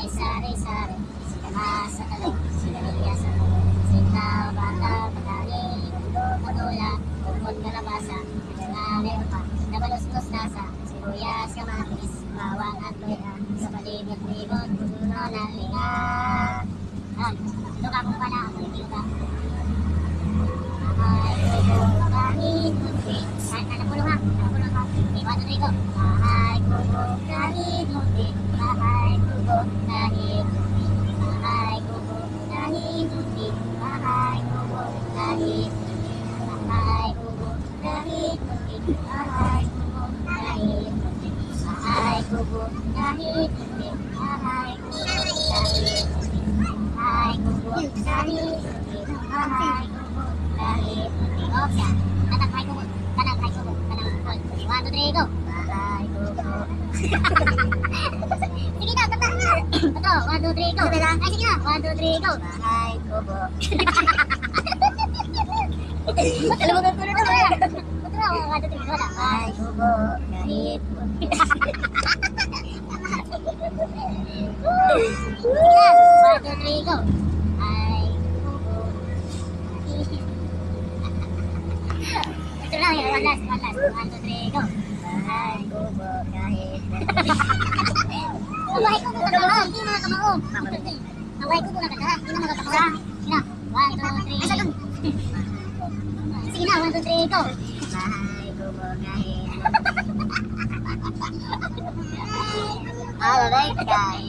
May sari-sari, sika sa talong, sinalilya sa talong, sitaw, bata, patani, tulo, patula, bukod kalabasa, meron pa, nabalos-los nasa, sibuyas, kamatis, bawang at luya, sa palibot-libot, puno ng linga. Luka kung pala ako, hindi luka. Bahay kubo, kahit munti, kahit napulo ha, okay, 1, 2, 3, go. Bahay kubo, kahit munti, bahay kubo, kahit munti, bahay kubo, kahit munti, bahay kubo, kahit munti, bahay kubo, kahit munti, bahay kubo, kahit munti, bahay kubo, kahit munti, bahay kubo, kahit munti, bahay kubo, kahit munti, bahay kubo, kahit munti. Okay, kanang kubo, kanang kubo, kanang kubo. 1, 2, 3, go. Bahay kubo. Sige na, tata na. Ito, 1, 2, 3, go. Ay, sige na. 1, 2, 3, go. Bahay kubo. Alam mo na, tuloy na ba yan? Ito na, 1, 2, 3, go. Bahay kubo. Kahit munti. Sige na, 1, 2, 3, go. Bahay kubo. Ito lang yun, one last. 1, 2, 3, go. Bahay kubo kahit ang bahay kubo nagkakaroon, hindi mga kamaong. Ang bahay kubo nagkakaroon, hindi mga kamaong. Sige na, 1, 2, 3. Sige na, 1, 2, 3, go. Bahay kubo kahit alright guys.